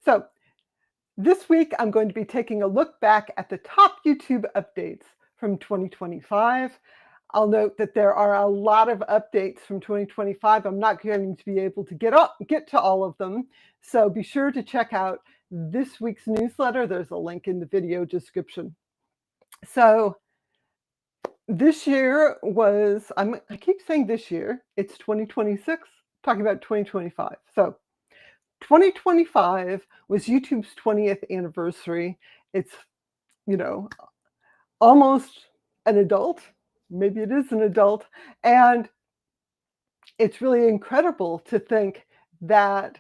So this week, I'm going to be taking a look back at the top YouTube updates from 2025. I'll note that there are a lot of updates from 2025. I'm not going to be able to get to all of them. So be sure to check out this week's newsletter. There's a link in the video description. So this year was, I keep saying this year, it's 2026, talking about 2025. So 2025 was YouTube's 20th anniversary. It's, almost an adult. Maybe it is an adult. And it's really incredible to think that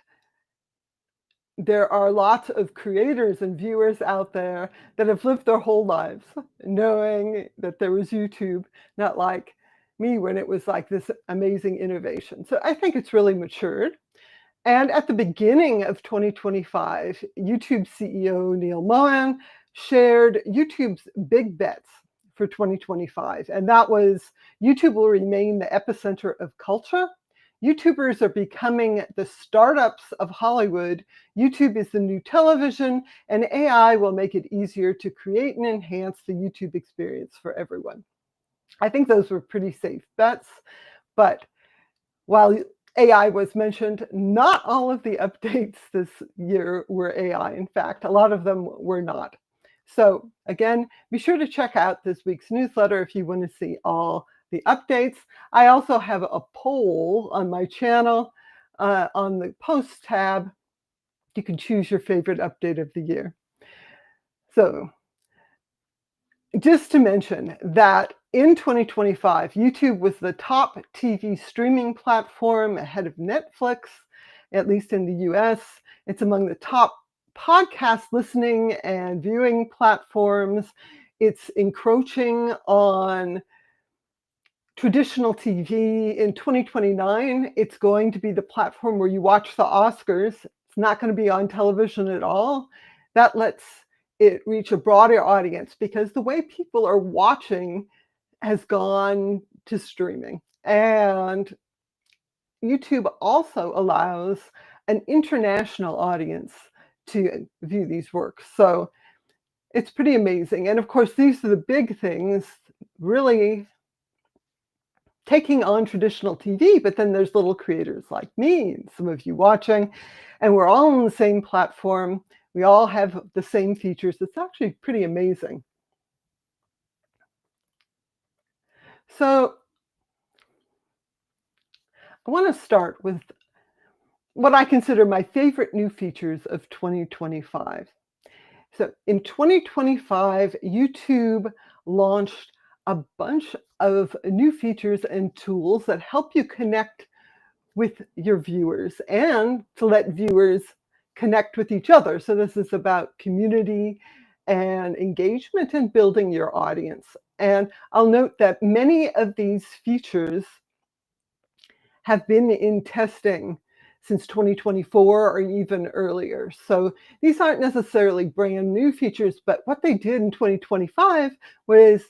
there are lots of creators and viewers out there that have lived their whole lives knowing that there was YouTube, not like me when it was like this amazing innovation. So I think it's really matured. And at the beginning of 2025, YouTube CEO Neil Mohan shared YouTube's big bets for 2025. And that was YouTube will remain the epicenter of culture. YouTubers are becoming the startups of Hollywood. YouTube is the new television, and AI will make it easier to create and enhance the YouTube experience for everyone. I think those were pretty safe bets. But while AI was mentioned, not all of the updates this year were AI. In fact, a lot of them were not. So again, be sure to check out this week's newsletter if you want to see all the updates. I also have a poll on my channel on the post tab. You can choose your favorite update of the year. So just to mention that in 2025, YouTube was the top TV streaming platform ahead of Netflix, at least in the US. It's among the top podcast listening and viewing platforms. It's encroaching on traditional TV. In 2029, it's going to be the platform where you watch the Oscars. It's not going to be on television at all. That lets it reach a broader audience because the way people are watching has gone to streaming. And YouTube also allows an international audience to view these works. So it's pretty amazing. And of course, these are the big things really taking on traditional TV, but then there's little creators like me and some of you watching, and we're all on the same platform. We all have the same features. It's actually pretty amazing. So I want to start with what I consider my favorite new features of 2025. So in 2025, YouTube launched a bunch of new features and tools that help you connect with your viewers and to let viewers connect with each other. So this is about community and engagement and building your audience. And I'll note that many of these features have been in testing since 2024 or even earlier. So these aren't necessarily brand new features, but what they did in 2025 was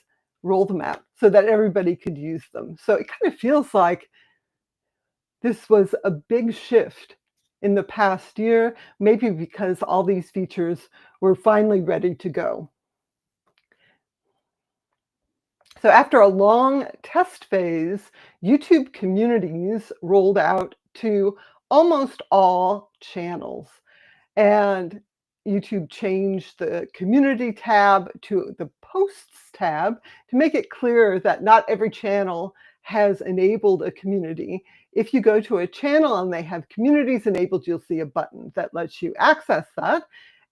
roll them out so that everybody could use them. So it kind of feels like this was a big shift in the past year, maybe because all these features were finally ready to go. So after a long test phase, YouTube Communities rolled out to almost all channels. And YouTube changed the Community tab to the Posts tab to make it clear that not every channel has enabled a community. If you go to a channel and they have communities enabled, you'll see a button that lets you access that.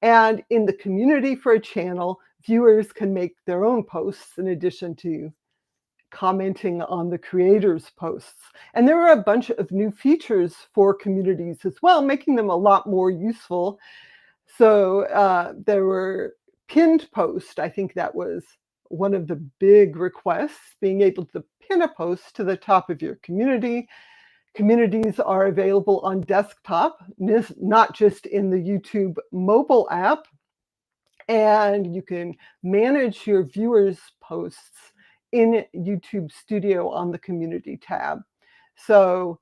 And in the community for a channel, viewers can make their own posts in addition to commenting on the creators' posts. And there are a bunch of new features for communities as well, making them a lot more useful. So there were pinned posts. I think that was one of the big requests, being able to pin a post to the top of your community. Communities are available on desktop, not just in the YouTube mobile app. And you can manage your viewers' posts in YouTube Studio on the Community tab. So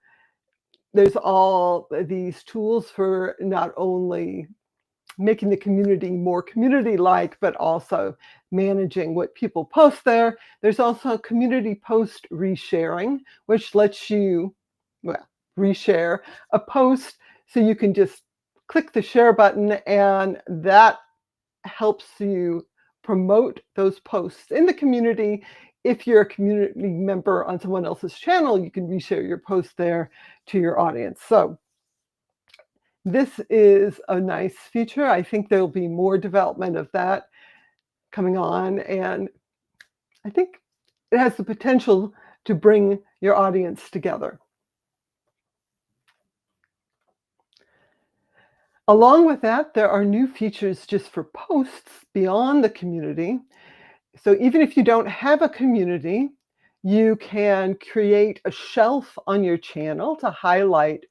there's all these tools for not only making the community more community-like, but also managing what people post there. There's also community post resharing, which lets you, well, reshare a post so you can just click the share button, and that helps you promote those posts in the community. If you're a community member on someone else's channel, you can reshare your post there to your audience. So this is a nice feature. I think there'll be more development of that coming on, and I think it has the potential to bring your audience together. Along with that, there are new features just for posts beyond the community. So even if you don't have a community, you can create a shelf on your channel to highlight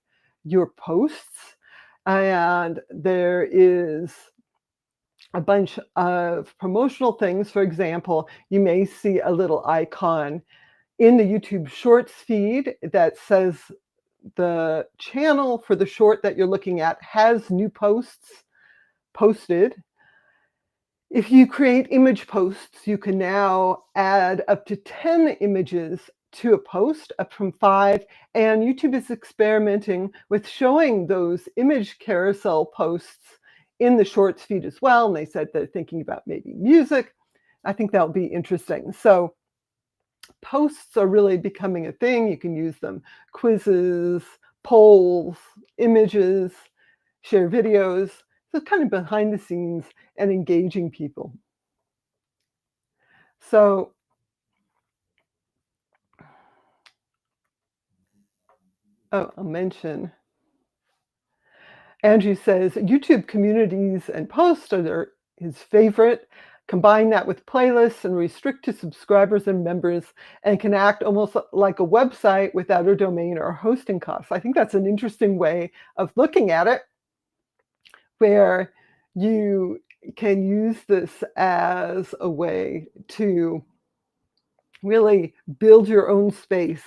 your posts. And there is a bunch of promotional things. For example, you may see a little icon in the YouTube Shorts feed that says the channel for the short that you're looking at has new posts posted. If you create image posts, you can now add up to 10 images to a post, up from 5, and YouTube is experimenting with showing those image carousel posts in the Shorts feed as well, and they said they're thinking about maybe music. I think that'll be interesting. So posts are really becoming a thing. You can use them, quizzes, polls, images, share videos. So kind of behind the scenes and engaging people. So I'll mention, Andrew says YouTube communities and posts are his favorite. Combine that with playlists and restrict to subscribers and members, and can act almost like a website without a domain or hosting costs. I think that's an interesting way of looking at it, where you can use this as a way to really build your own space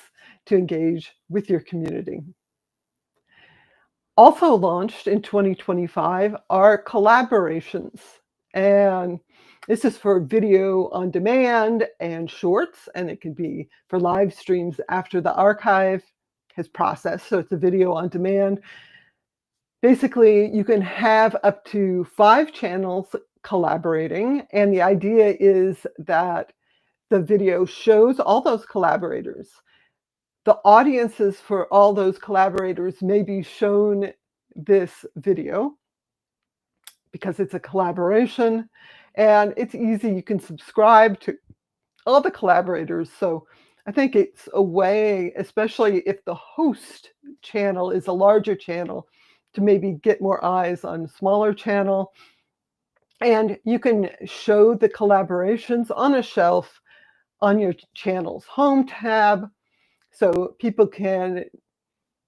to engage with your community. Also launched in 2025 are collaborations. And this is for video on demand and shorts, and it can be for live streams after the archive has processed. So it's a video on demand. Basically, you can have up to 5 channels collaborating, and the idea is that the video shows all those collaborators. The audiences for all those collaborators may be shown this video because it's a collaboration, and it's easy. You can subscribe to all the collaborators. So I think it's a way, especially if the host channel is a larger channel, to maybe get more eyes on a smaller channel. And you can show the collaborations on a shelf on your channel's home tab, so people can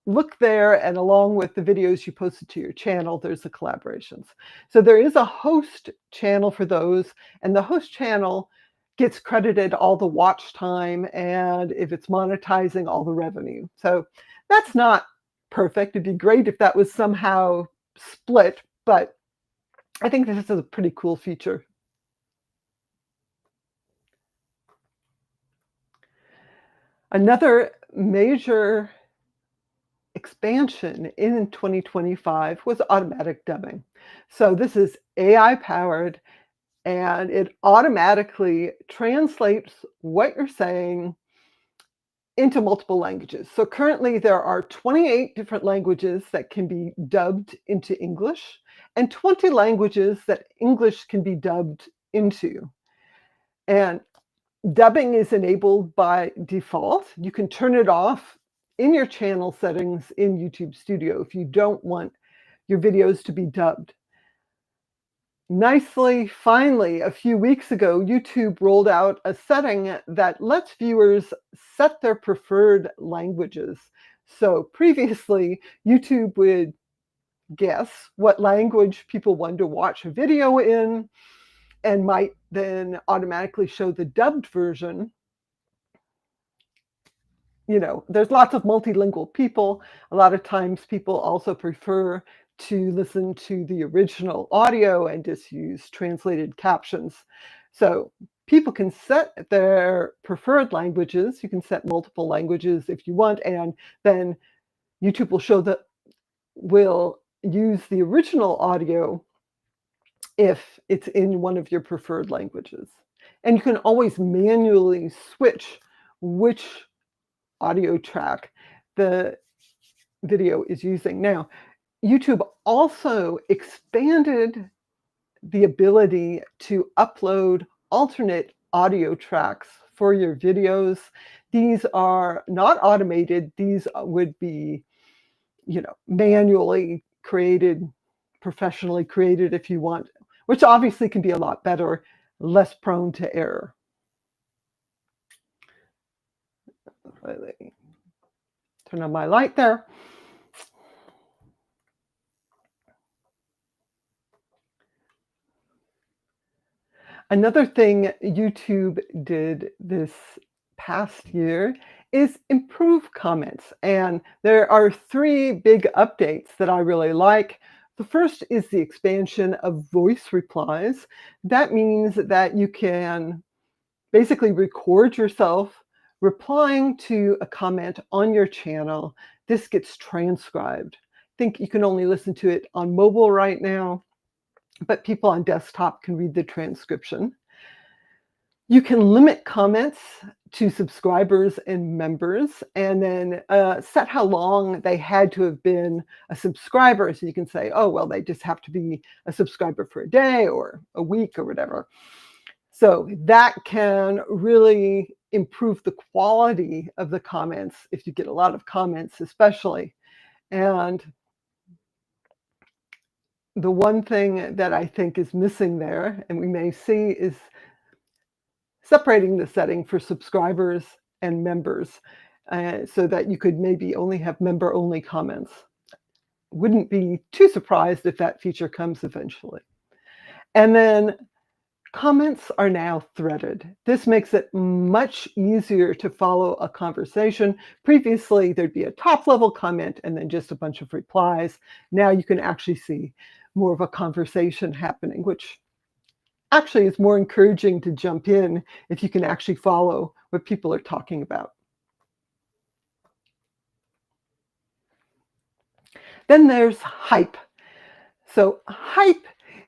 look there, and along with the videos you posted to your channel, there's the collaborations. So there is a host channel for those, and the host channel gets credited all the watch time, and if it's monetizing, all the revenue. So that's not perfect. It'd be great if that was somehow split, but I think this is a pretty cool feature. Another major expansion in 2025 was automatic dubbing. So this is AI powered, and it automatically translates what you're saying into multiple languages. So currently there are 28 different languages that can be dubbed into English, and 20 languages that English can be dubbed into. And dubbing is enabled by default. You can turn it off in your channel settings in YouTube Studio if you don't want your videos to be dubbed. Nicely, finally, a few weeks ago, YouTube rolled out a setting that lets viewers set their preferred languages. So previously, YouTube would guess what language people wanted to watch a video in, and might then automatically show the dubbed version. You know, there's lots of multilingual people. A lot of times people also prefer to listen to the original audio and just use translated captions. So people can set their preferred languages. You can set multiple languages if you want, and then YouTube will use the original audio if it's in one of your preferred languages. And you can always manually switch which audio track the video is using. Now, YouTube also expanded the ability to upload alternate audio tracks for your videos. These are not automated. These would be, manually created, professionally created if you want, which obviously can be a lot better, less prone to error. Turn on my light there. Another thing YouTube did this past year is improve comments. And there are 3 big updates that I really like. The first is the expansion of voice replies. That means that you can basically record yourself replying to a comment on your channel. This gets transcribed. I think you can only listen to it on mobile right now, but people on desktop can read the transcription. You can limit comments to subscribers and members, and then set how long they had to have been a subscriber. So you can say, oh, well, they just have to be a subscriber for a day or a week or whatever. So that can really improve the quality of the comments if you get a lot of comments, especially. And the one thing that I think is missing there, and we may see, is separating the setting for subscribers and members, so that you could maybe only have member-only comments. Wouldn't be too surprised if that feature comes eventually. And then comments are now threaded. This makes it much easier to follow a conversation. Previously, there'd be a top-level comment and then just a bunch of replies. Now you can actually see more of a conversation happening, which actually is more encouraging to jump in if you can actually follow what people are talking about. Then there's hype. So hype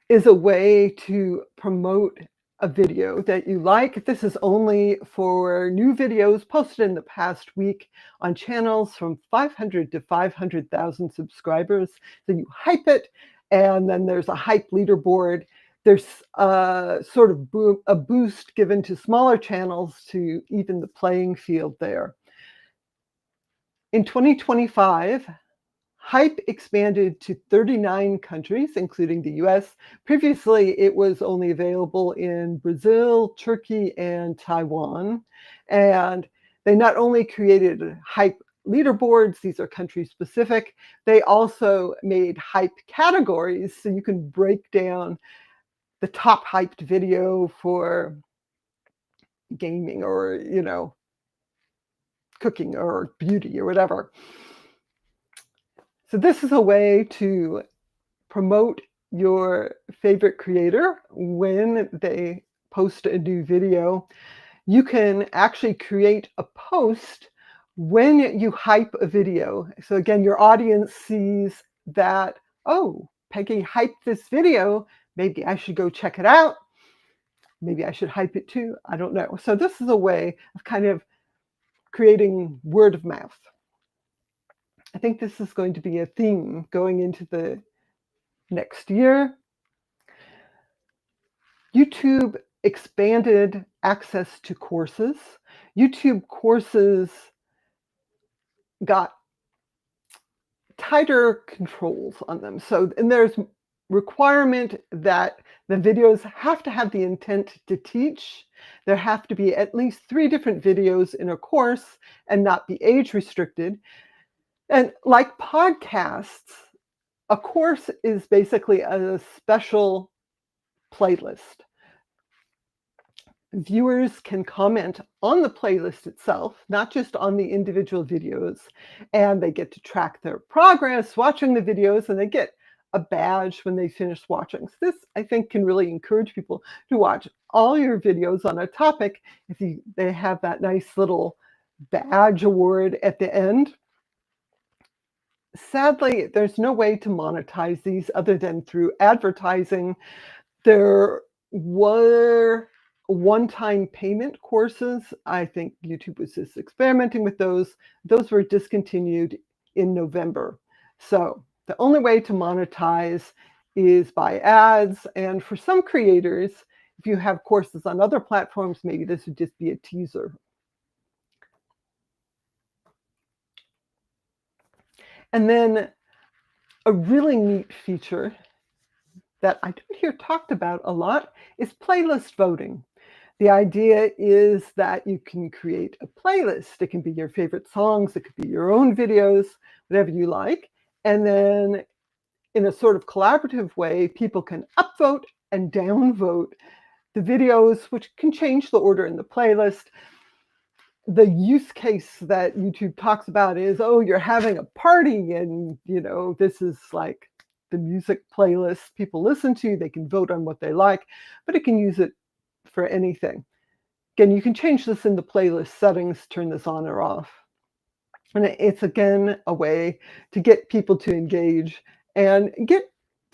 is a way to promote a video that you like. This is only for new videos posted in the past week on channels from 500 to 500,000 subscribers. So you hype it, and then there's a hype leaderboard. There's sort of a boost given to smaller channels to even the playing field there. In 2025, hype expanded to 39 countries, including the US. Previously, it was only available in Brazil, Turkey, and Taiwan. And they not only created hype leaderboards, these are country specific, they also made hype categories, so you can break down the top hyped video for gaming or, cooking or beauty or whatever. So this is a way to promote your favorite creator when they post a new video. You can actually create a post when you hype a video. So again, your audience sees that, oh, Peggy hyped this video. Maybe I should go check it out. Maybe I should hype it too. I don't know. So this is a way of kind of creating word of mouth. I think this is going to be a theme going into the next year. YouTube expanded access to courses. YouTube courses got tighter controls on them. So, and there's requirement that the videos have to have the intent to teach. There have to be at least 3 different videos in a course and not be age restricted. And like podcasts, a course is basically a special playlist. Viewers can comment on the playlist itself, not just on the individual videos, and they get to track their progress watching the videos, and they get a badge when they finish watching. So this, I think, can really encourage people to watch all your videos on a topic if they have that nice little badge award at the end. Sadly, there's no way to monetize these other than through advertising. There were one-time payment courses. I think YouTube was just experimenting with those. Those were discontinued in November. So the only way to monetize is by ads. And for some creators, if you have courses on other platforms, maybe this would just be a teaser. And then a really neat feature that I don't hear talked about a lot is playlist voting. The idea is that you can create a playlist. It can be your favorite songs, it could be your own videos, whatever you like. And then in a sort of collaborative way, people can upvote and downvote the videos, which can change the order in the playlist. The use case that YouTube talks about is, oh, you're having a party and, this is like the music playlist people listen to. They can vote on what they like, but it can use it for anything. Again, you can change this in the playlist settings, turn this on or off. And it's, again, a way to get people to engage and get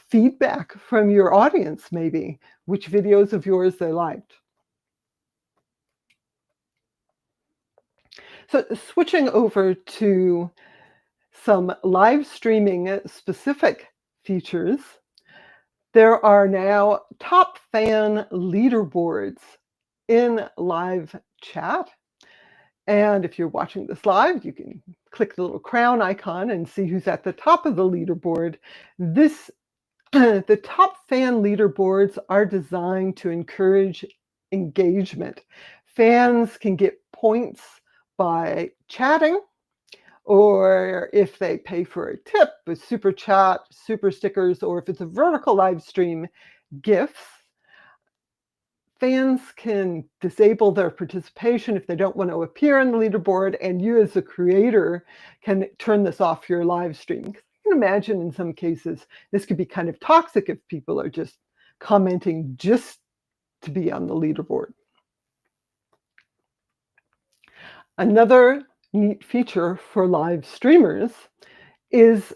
feedback from your audience, maybe, which videos of yours they liked. So switching over to some live streaming specific features, there are now top fan leaderboards in live chat. And if you're watching this live, you can click the little crown icon and see who's at the top of the leaderboard. The top fan leaderboards are designed to encourage engagement. Fans can get points by chatting, or if they pay for a tip with super chat, super stickers, or if it's a vertical live stream, gifts. Fans can disable their participation if they don't want to appear on the leaderboard, and you as a creator can turn this off your live stream. You can imagine in some cases this could be kind of toxic if people are just commenting just to be on the leaderboard. Another neat feature for live streamers is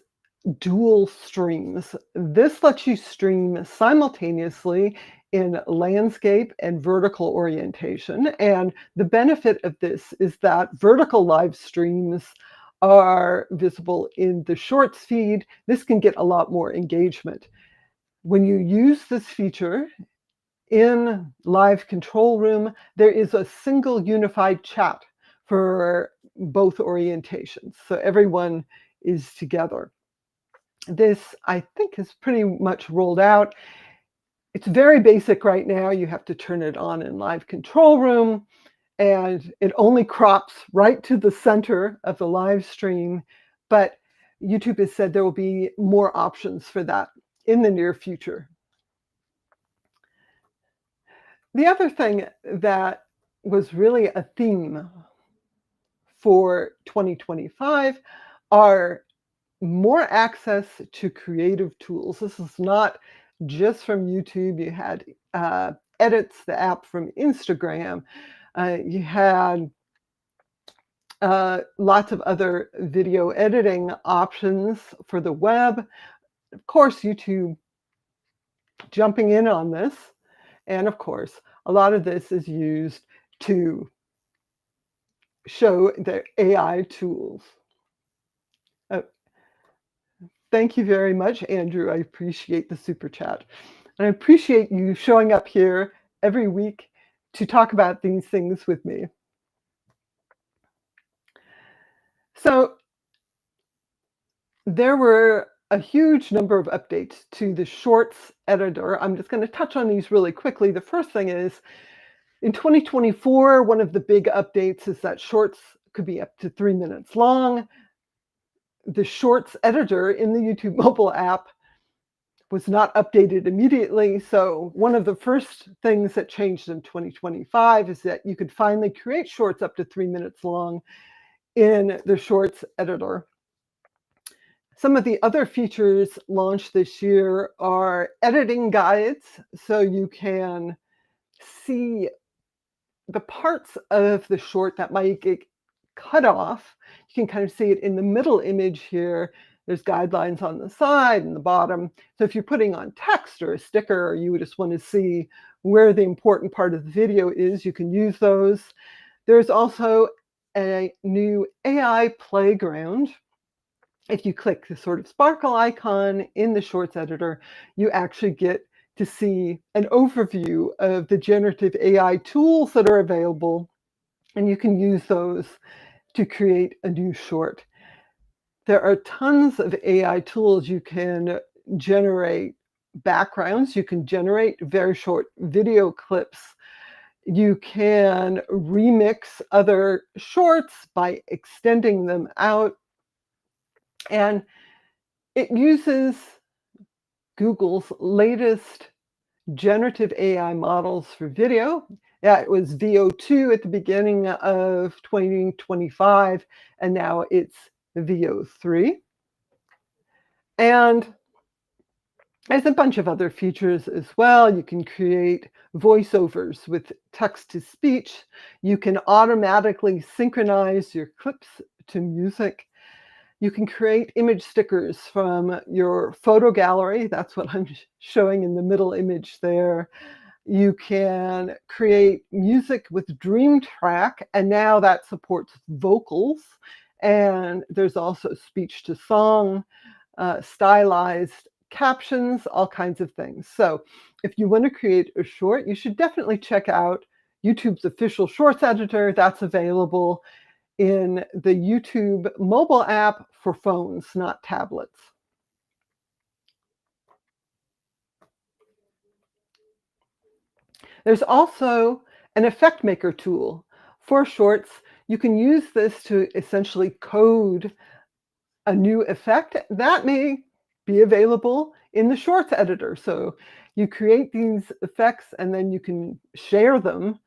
dual streams. This lets you stream simultaneously in landscape and vertical orientation. And the benefit of this is that vertical live streams are visible in the Shorts feed. This can get a lot more engagement. When you use this feature in Live Control Room, there is a single unified chat for both orientations. So everyone is together. This, I think, is pretty much rolled out. It's very basic right now. You have to turn it on in Live Control Room, and it only crops right to the center of the live stream. But YouTube has said there will be more options for that in the near future. The other thing that was really a theme for 2025 are more access to creative tools. This is not just from YouTube. You had Edits, the app from Instagram. You had lots of other video editing options for the web. Of course, YouTube jumping in on this. And of course, a lot of this is used to show the AI tools. Thank you very much, Andrew. I appreciate the super chat. And I appreciate you showing up here every week to talk about these things with me. So there were a huge number of updates to the Shorts editor. I'm just going to touch on these really quickly. The first thing is, in 2024, one of the big updates is that Shorts could be up to 3 minutes long. The Shorts editor in the YouTube mobile app was not updated immediately. So one of the first things that changed in 2025 is that you could finally create Shorts up to 3 minutes long in the Shorts editor. Some of the other features launched this year are editing guides, so you can see the parts of the short that might get cut off. You can kind of see it in the middle image here. There's guidelines on the side and the bottom. So if you're putting on text or a sticker, or you just want to see where the important part of the video is, you can use those. There's also a new AI playground. If you click the sort of sparkle icon in the Shorts editor, you actually get to see an overview of the generative AI tools that are available, and you can use those to create a new short. There are tons of AI tools. You can generate backgrounds, you can generate very short video clips, you can remix other shorts by extending them out, and it uses Google's latest generative AI models for video. Yeah, it was VO2 at the beginning of 2025, and now it's VO3. And there's a bunch of other features as well. You can create voiceovers with text to speech. You can automatically synchronize your clips to music. You can create image stickers from your photo gallery. That's what I'm showing in the middle image there. You can create music with Dream Track, and now that supports vocals. And there's also speech to song, stylized captions, all kinds of things. So if you want to create a short, you should definitely check out YouTube's official Shorts editor. That's available in the YouTube mobile app for phones, not tablets. There's also an effect maker tool for shorts. You can use this to essentially code a new effect that may be available in the Shorts editor. So you create these effects and then you can share them,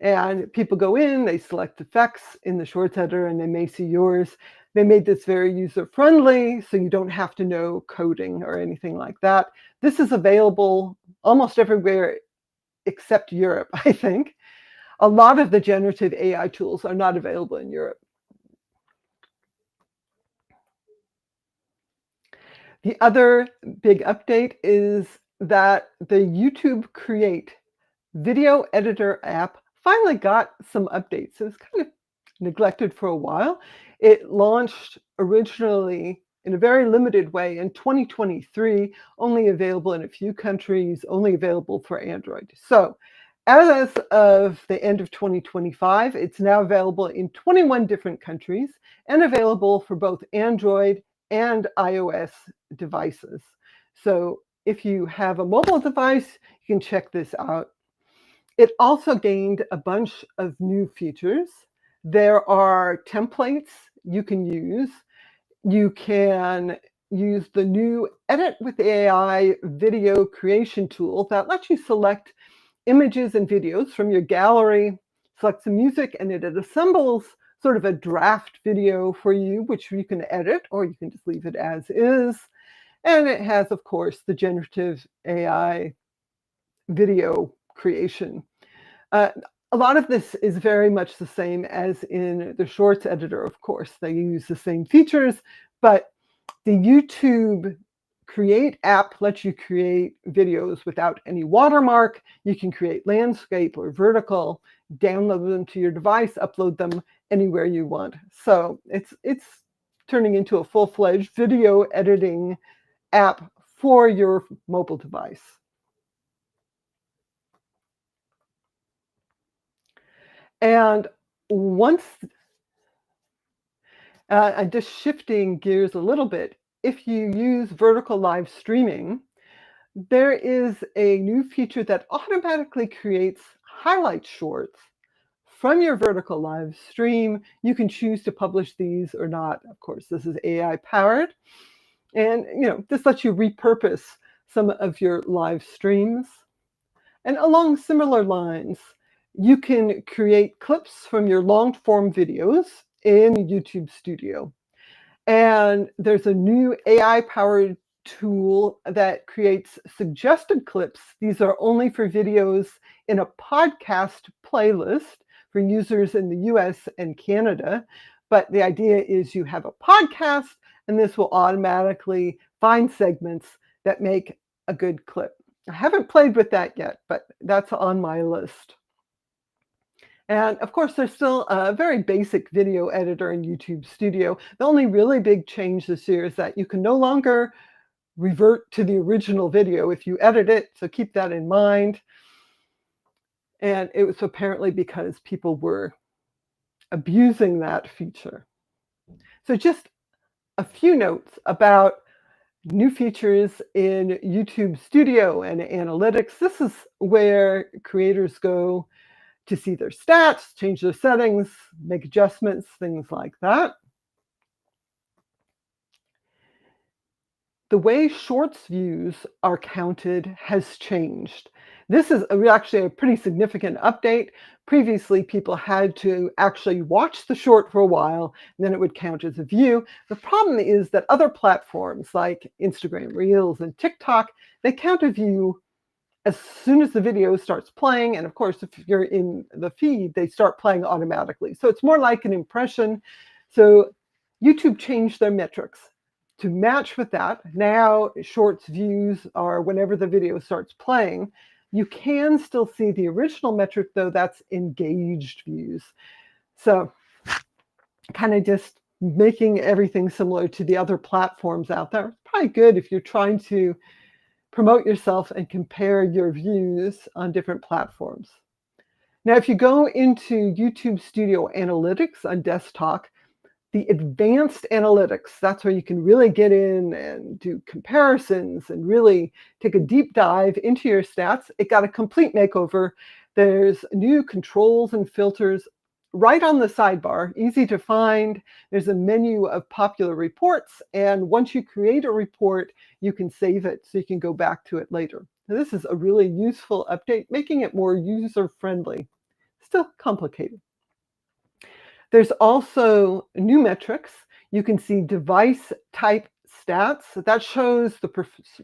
and people go in, they select effects in the Shorts editor, and they may see yours. They made this very user-friendly, so you don't have to know coding or anything like that. This is available almost everywhere except Europe, I think. A lot of the generative AI tools are not available in Europe. The other big update is that the YouTube Create video editor app finally got some updates. It was kind of neglected for a while. It launched originally in a very limited way in 2023, only available in a few countries, only available for Android. So as of the end of 2025, it's now available in 21 different countries and available for both Android and iOS devices. So if you have a mobile device, you can check this out. It also gained a bunch of new features. There are templates you can use. You can use the new Edit with AI video creation tool that lets you select images and videos from your gallery, select some music, and it assembles sort of a draft video for you, which you can edit, or you can just leave it as is. And it has, of course, the generative AI video creation. A lot of this is very much the same as in the Shorts editor, of course. They use the same features, but the YouTube Create app lets you create videos without any watermark. You can create landscape or vertical, download them to your device, upload them anywhere you want. So it's turning into a full-fledged video editing app for your mobile device. And once, I'm just shifting gears a little bit, if you use vertical live streaming, there is a new feature that automatically creates highlight shorts from your vertical live stream. You can choose to publish these or not. Of course, this is AI powered. And this lets you repurpose some of your live streams. And along similar lines, you can create clips from your long form videos in YouTube Studio. And there's a new AI-powered tool that creates suggested clips. These are only for videos in a podcast playlist for users in the US and Canada. But the idea is you have a podcast, and this will automatically find segments that make a good clip. I haven't played with that yet, but that's on my list. And of course, there's still a very basic video editor in YouTube Studio. The only really big change this year is that you can no longer revert to the original video if you edit it, so keep that in mind. And it was apparently because people were abusing that feature. So just a few notes about new features in YouTube Studio and analytics. This is where creators go to see their stats, change their settings, make adjustments, things like that. The way Shorts views are counted has changed. This is actually a pretty significant update. Previously, people had to actually watch the short for a while, and then it would count as a view. The problem is that other platforms like Instagram Reels and TikTok, they count a view as soon as the video starts playing. And of course, if you're in the feed, they start playing automatically. So it's more like an impression. So YouTube changed their metrics to match with that. Now, Shorts views are whenever the video starts playing. You can still see the original metric, though. That's engaged views. So kind of just making everything similar to the other platforms out there. It's probably good if you're trying to promote yourself and compare your views on different platforms. Now, if you go into YouTube Studio Analytics on desktop, the advanced analytics, that's where you can really get in and do comparisons and really take a deep dive into your stats. It got a complete makeover. There's new controls and filters right on the sidebar, easy to find. There's a menu of popular reports, and once you create a report, you can save it so you can go back to it later. Now, this is a really useful update, making it more user-friendly. Still complicated. There's also new metrics. You can see device type stats. That shows the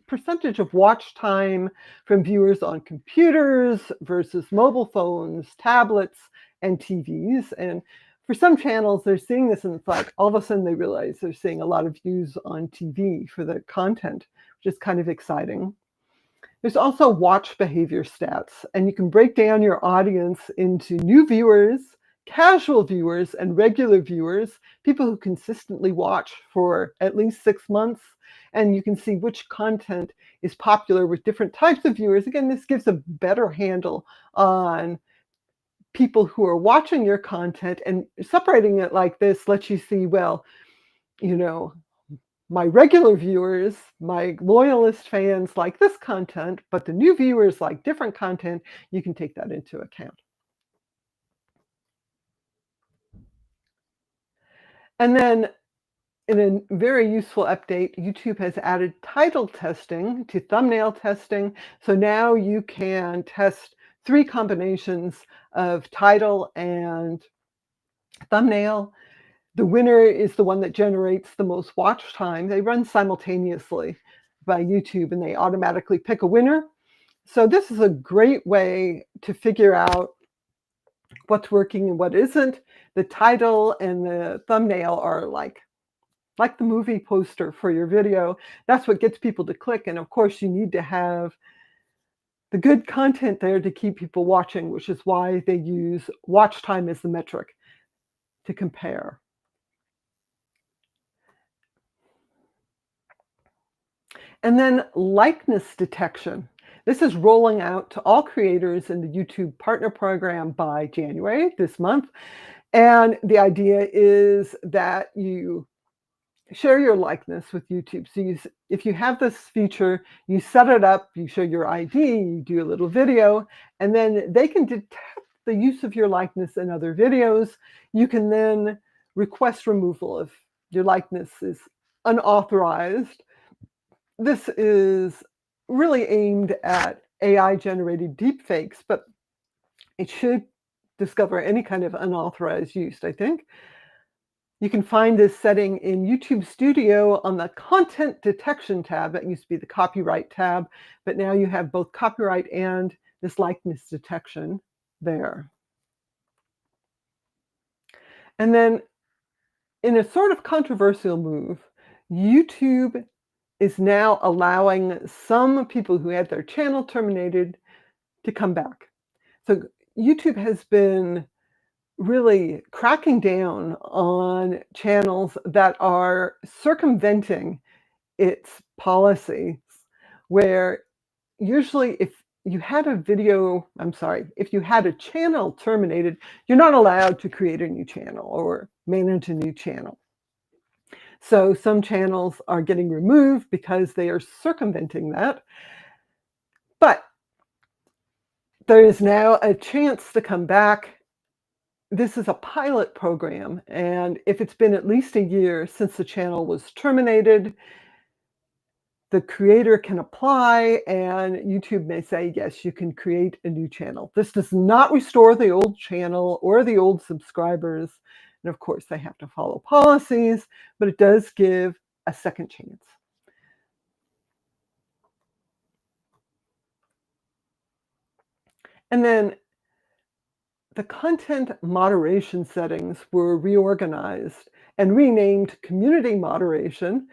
percentage of watch time from viewers on computers versus mobile phones, tablets, and TVs. And for some channels, they're seeing this, and it's like all of a sudden they realize they're seeing a lot of views on TV for the content, which is kind of exciting. There's also watch behavior stats, and you can break down your audience into new viewers, casual viewers, and regular viewers, people who consistently watch for at least 6 months. And you can see which content is popular with different types of viewers. Again, this gives a better handle on people who are watching your content, and separating it like this lets you see, well, you know, my regular viewers, my loyalist fans like this content, but the new viewers like different content. You can take that into account. And then in a very useful update, YouTube has added title testing to thumbnail testing. So now you can test 3 combinations of title and thumbnail. The winner is the one that generates the most watch time. They run simultaneously by YouTube, and they automatically pick a winner. So this is a great way to figure out what's working and what isn't. The title and the thumbnail are like the movie poster for your video. That's what gets people to click. And of course, you need to have the good content there to keep people watching, which is why they use watch time as the metric to compare. And then likeness detection. This is rolling out to all creators in the YouTube Partner Program by January this month. And the idea is that you share your likeness with YouTube. So if you have this feature, you set it up, you show your ID, you do a little video, and then they can detect the use of your likeness in other videos. You can then request removal if your likeness is unauthorized. This is really aimed at AI-generated deepfakes, but it should discover any kind of unauthorized use, I think. You can find this setting in YouTube Studio on the Content Detection tab. That used to be the Copyright tab, but now you have both copyright and this likeness detection there. And then, in a sort of controversial move, YouTube is now allowing some people who had their channel terminated to come back. So YouTube has been really cracking down on channels that are circumventing its policies, where usually if you had if you had a channel terminated, you're not allowed to create a new channel or manage a new channel. So some channels are getting removed because they are circumventing that. But there is now a chance to come back. This is a pilot program, and if it's been at least a year since the channel was terminated, the creator can apply, and YouTube may say, yes, you can create a new channel. This does not restore the old channel or the old subscribers. And of course, they have to follow policies, but it does give a second chance. And then the content moderation settings were reorganized and renamed community moderation.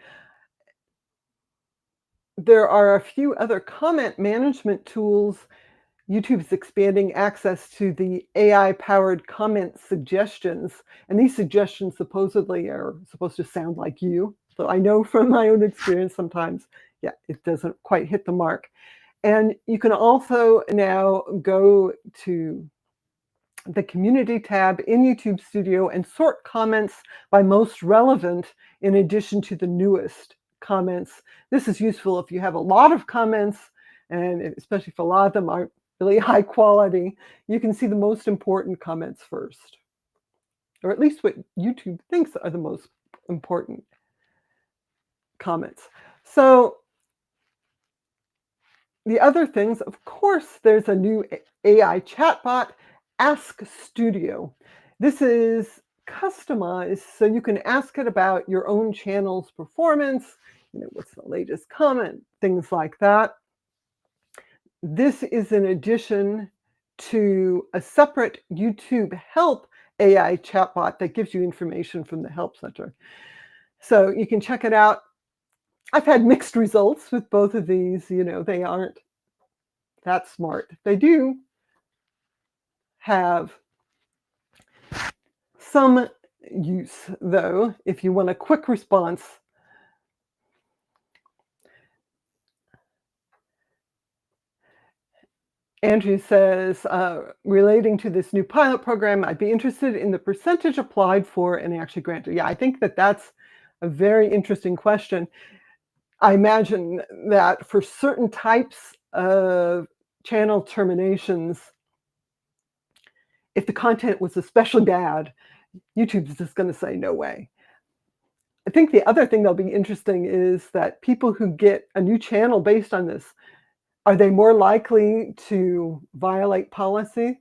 There are a few other comment management tools. YouTube's expanding access to the AI-powered comment suggestions, and these suggestions supposedly are supposed to sound like you. So I know from my own experience sometimes, yeah, it doesn't quite hit the mark. And you can also now go to the community tab in YouTube Studio and sort comments by most relevant in addition to the newest comments. This is useful if you have a lot of comments, and especially if a lot of them aren't really high quality, you can see the most important comments first, or at least what YouTube thinks are the most important comments. So the other things, of course, there's a new AI chatbot, Ask Studio. This is customized, so you can ask it about your own channel's performance, what's the latest comment, things like that. This is in addition to a separate YouTube Help AI chatbot that gives you information from the Help Center. So you can check it out. I've had mixed results with both of these. They aren't that smart. They do have some use, though, if you want a quick response. Andrew says, relating to this new pilot program, I'd be interested in the percentage applied for and actually granted. Yeah, I think that that's a very interesting question. I imagine that for certain types of channel terminations, if the content was especially bad, YouTube's just going to say no way. I think the other thing that'll be interesting is that people who get a new channel based on this, are they more likely to violate policy?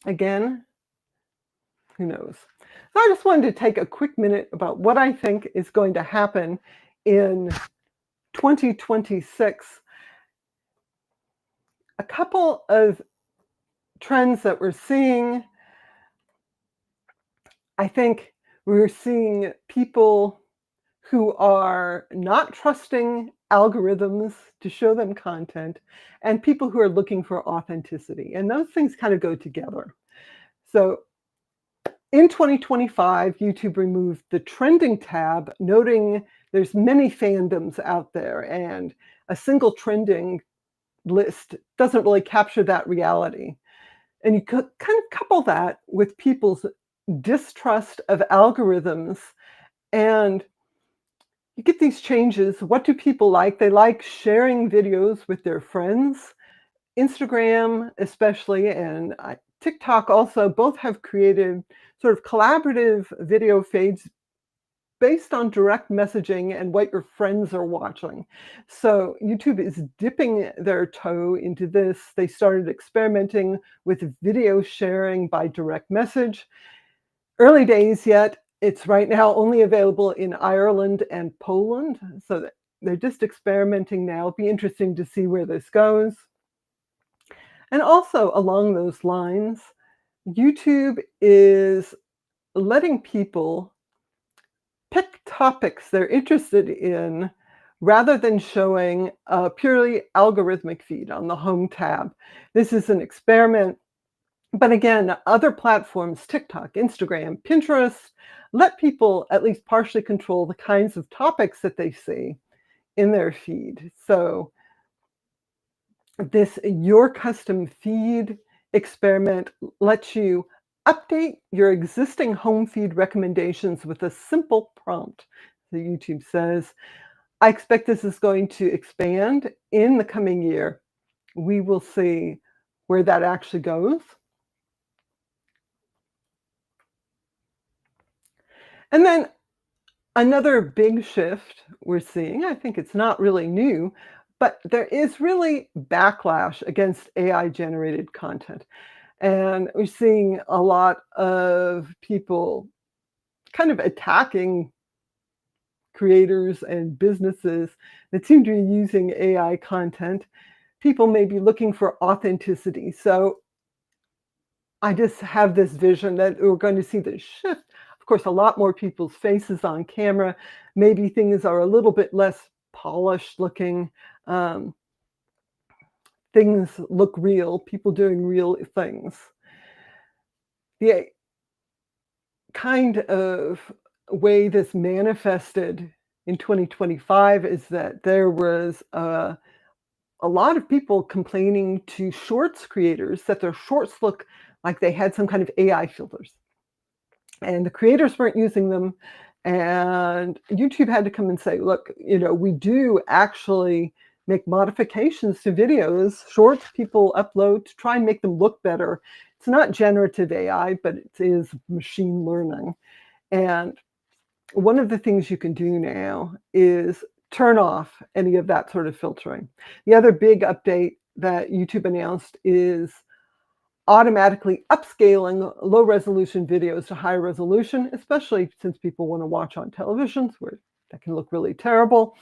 Again, who knows? So I just wanted to take a quick minute about what I think is going to happen in 2026. A couple of trends that we're seeing. I think we're seeing people who are not trusting algorithms to show them content, and people who are looking for authenticity. And those things kind of go together. So in 2025, YouTube removed the trending tab, noting there's many fandoms out there, and a single trending list doesn't really capture that reality. And you could kind of couple that with people's distrust of algorithms, and you get these changes. What do people like? They like sharing videos with their friends. Instagram especially, and TikTok also, both have created sort of collaborative video feeds based on direct messaging and what your friends are watching. So YouTube is dipping their toe into this. They started experimenting with video sharing by direct message. Early days yet. It's right now only available in Ireland and Poland, so that they're just experimenting now. It'll be interesting to see where this goes. And also along those lines, YouTube is letting people pick topics they're interested in rather than showing a purely algorithmic feed on the home tab. This is an experiment, but again, other platforms, TikTok, Instagram, Pinterest, let people at least partially control the kinds of topics that they see in their feed. So this Your Custom Feed experiment lets you update your existing home feed recommendations with a simple prompt. The YouTube says, I expect this is going to expand in the coming year. We will see where that actually goes. And then another big shift we're seeing, I think it's not really new, but there is really backlash against AI-generated content. And we're seeing a lot of people kind of attacking creators and businesses that seem to be using AI content. People may be looking for authenticity. So I just have this vision that we're going to see this shift. Of course, a lot more people's faces on camera. Maybe things are a little bit less polished looking. Um, Things look real, people doing real things. The kind of way this manifested in 2025 is that there was a lot of people complaining to shorts creators that their shorts look like they had some kind of AI filters. And the creators weren't using them. And YouTube had to come and say, look, we do actually make modifications to videos, shorts people upload to try and make them look better. It's not generative AI, but it is machine learning. And one of the things you can do now is turn off any of that sort of filtering. The other big update that YouTube announced is automatically upscaling low resolution videos to high resolution, especially since people want to watch on televisions where that can look really terrible.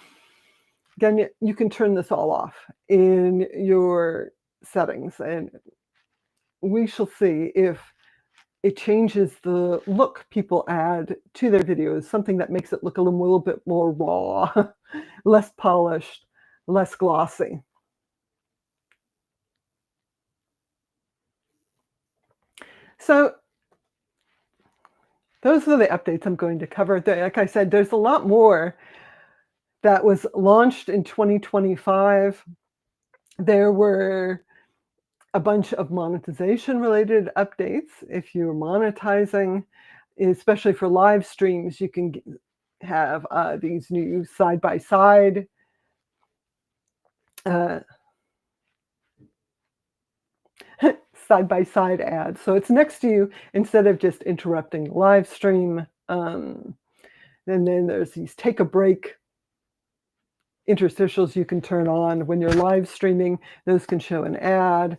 Again, you can turn this all off in your settings, and we shall see if it changes the look people add to their videos, something that makes it look a little bit more raw, less polished, less glossy. So those are the updates I'm going to cover. Like I said, there's a lot more that was launched in 2025. There were a bunch of monetization related updates. If you're monetizing, especially for live streams, you can have these new side-by-side side-by-side ads. So it's next to you instead of just interrupting the live stream. And then there's these take a break interstitials you can turn on when you're live streaming. Those can show an ad.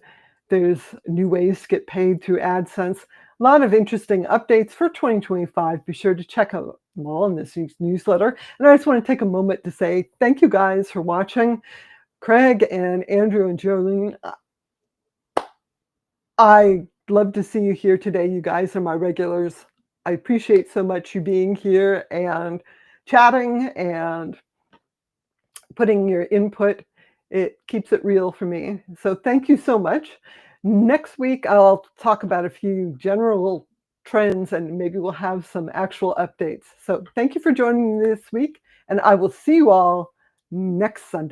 There's new ways to get paid through AdSense. A lot of interesting updates for 2025. Be sure to check out them all in this newsletter. And I just want to take a moment to say thank you guys for watching. Craig and Andrew and Jolene, I love to see you here today. You guys are my regulars. I appreciate so much you being here and chatting and putting your input. It keeps it real for me. So thank you so much. Next week, I'll talk about a few general trends and maybe we'll have some actual updates. So thank you for joining me this week, and I will see you all next Sunday.